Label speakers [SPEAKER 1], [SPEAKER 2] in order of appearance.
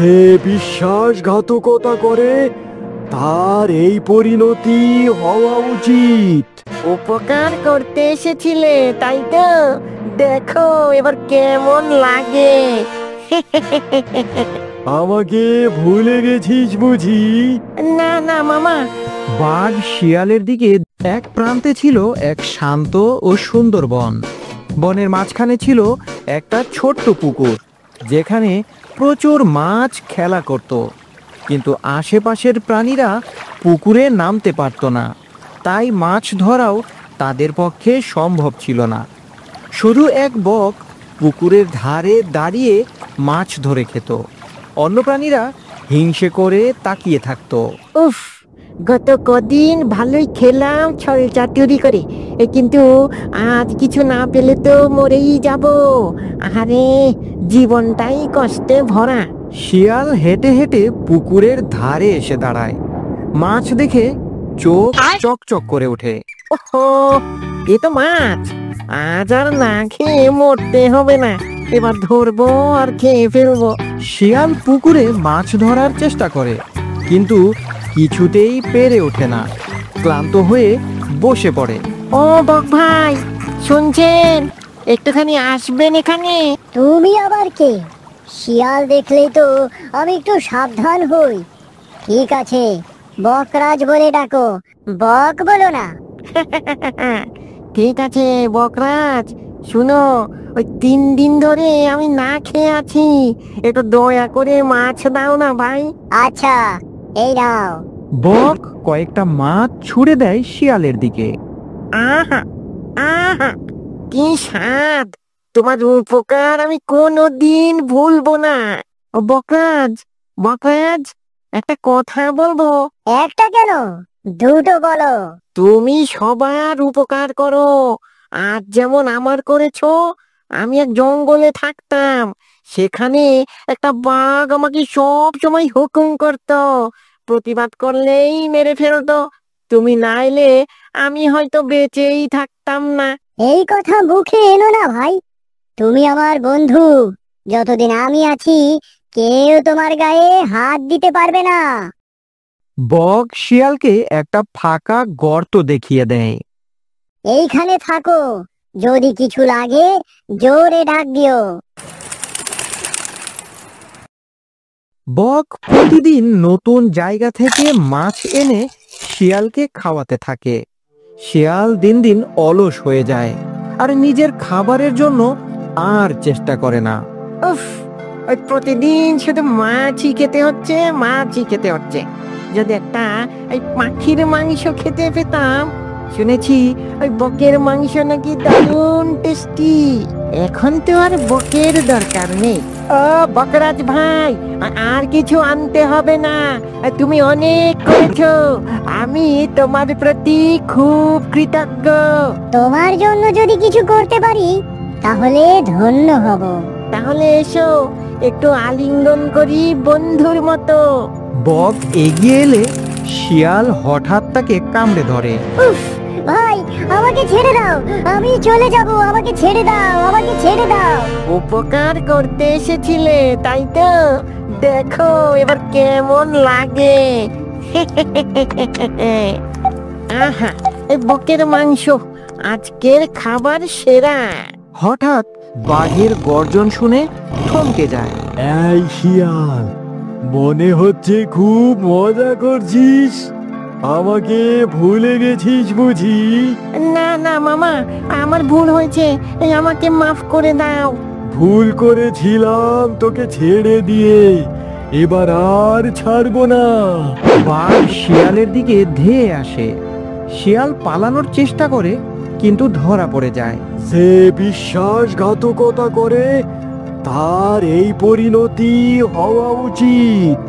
[SPEAKER 1] যে বিশ্বাসঘাতকতা করে তার এই পরিণতি হওয়া উচিত।
[SPEAKER 2] উপকার করতে এসেছিলে তাই তো, দেখো এবার কেমন লাগে।
[SPEAKER 1] আমাকে ভুলে গেছিস বুঝি?
[SPEAKER 2] না না মামা।
[SPEAKER 3] বাঘ শিয়ালের দিকে। এক প্রান্তে ছিল এক শান্ত ও সুন্দর বন। বনের মাঝখানে ছিল একটা ছোট্ট পুকুর, যেখানে প্রচুর মাছ খেলা করত। কিন্তু আশেপাশের প্রাণীরা পুকুরে নামতে পারত না, তাই মাছ ধরাও তাদের পক্ষে সম্ভব ছিল না। শুধু এক বক পুকুরের ধারে দাঁড়িয়ে মাছ ধরে খেত। অন্য প্রাণীরা হিংসে করে তাকিয়ে থাকতো।
[SPEAKER 2] উফ, গত কদিন ভালোই খেলাম ছল চাতুরি করে, কিন্তু আজ কিছু না পেলে তো মরেই যাব। আরে জীবনটাই কষ্টে ভরা।
[SPEAKER 3] শিয়াল হেঁটে হেঁটে পুকুরের ধারে এসে দাঁড়ায়। মাছ দেখে চোখ চকচক করে ওঠে।
[SPEAKER 2] ওহো, এ তো মাছ। আজ আর না খেয়ে মরতে হবে না, এবার ধরবো আর খেয়ে ফেলবো।
[SPEAKER 3] শিয়াল পুকুরে মাছ ধরার চেষ্টা করে, কিন্তু কিছুতেই পেরে ওঠে না। ক্লান্ত হয়ে বসে পড়ে।
[SPEAKER 2] ও বক ভাই, শুনছেন? একটুখানি আসবেন এখানে।
[SPEAKER 4] তুমি আবার কে? শিয়াল দেখলেই তো আমি একটু সাবধান হই। ঠিক আছে, বকরাজ বলে ডাকো, বক বলো না।
[SPEAKER 2] ঠিক আছে বকরাজ, শুনো, ওই 3 দিন ধরে আমি না খেয়ে আছি, একটু দয়া করে মাছ দাও না ভাই।
[SPEAKER 4] আচ্ছা, এই নাও।
[SPEAKER 3] বক কয়েকটা মাছ ছুঁড়ে দেয় শিয়ালের দিকে।
[SPEAKER 2] আহা আহা, কি স্বাদ! তোমার উপকার আমি কোনোদিন ভুলবো না। ও বকরাজ, বকরাজ, একটা কথা বলবো।
[SPEAKER 4] একটা কেন, দুটো বলো।
[SPEAKER 2] তুমি সবার উপকার করো, আজ যেমন আমার করেছো। আমি এক জঙ্গলে থাকতাম, সেখানে একটা বাঘ আমাকে সব সময় হুকুম করতো, প্রতিবাদ করলেই মেরে ফেলতো। তুমি না এলে আমি হয়তো বেঁচেই থাকতাম না।
[SPEAKER 4] এই কথা মুখে এনো না ভাই, তুমি আমার বন্ধু। যতদিন আমি আছি কেউ তোমার গায়ে হাত দিতে পারবে না।
[SPEAKER 3] বক শিয়ালকে একটা ফাঁকা গর্ত দেখিয়ে দেয়।
[SPEAKER 4] এইখানে থাকো, যদি কিছু লাগে জোরে ডাক দিও।
[SPEAKER 3] বক প্রতিদিন নতুন জায়গা থেকে মাছ এনে শিয়ালকে খাওয়াতে থাকে। শিয়াল দিন দিন অলস হয়ে যায় আর নিজের খাবারের জন্য আর চেষ্টা করে না।
[SPEAKER 2] উফ, ওই প্রতিদিন শুধু মাছই খেতে হচ্ছে, মাছই খেতে হচ্ছে। যদি একটা ওই পাখির মাংস খেতে পেতাম। শুনেছি ওই বকের মাংস নাকি দারুণ টেস্টি। এখন তো আর বকের দরকার নেই। ও বকরাজ ভাই, আর কিছু আনতে হবে না, তুমি অনেক করেছো। আমি তোমার প্রতি খুব কৃতজ্ঞ।
[SPEAKER 4] তোমার জন্য যদি কিছু করতে পারি তাহলে ধন্য হব।
[SPEAKER 2] তাহলে এসো, একটু আলিঙ্গন করি বন্ধুর মতো।
[SPEAKER 3] বক এগিয়ে এলে শিয়াল হঠাৎ তাকে কামড়ে ধরে।
[SPEAKER 4] উফ, ভাই আমাকে ছেড়ে দাও, আমি চলে যাব। আমাকে ছেড়ে দাও, আমাকে ছেড়ে দাও।
[SPEAKER 2] উপকার করতে এসেছিলে তাই তো, দেখো এবার কেমন লাগে। আহা, এই বকের মাংস আজকের খাবার সেরা।
[SPEAKER 3] হঠাৎ বাঘের গর্জন শুনে থমকে যায়।
[SPEAKER 1] এই শিয়াল, মনে হচ্ছে খুব মজা করছিস। আমাকে ভুলে গেছিস বুঝি?
[SPEAKER 2] না না মামা, আমার ভুল হয়েছে, আমাকে মাফ করে দাও।
[SPEAKER 1] ভুল করেছিলাম তোকে ছেড়ে দিয়ে, এবার আর ছাড়বো না।
[SPEAKER 3] বাঘ শিয়ালের দিকে ধেয়ে আসে। শিয়াল পালানোর চেষ্টা করে, কিন্তু ধরা পড়ে যায়।
[SPEAKER 1] যে বিশ্বাসঘাতকতা করে তার এই পরিণতি হওয়া উচিত।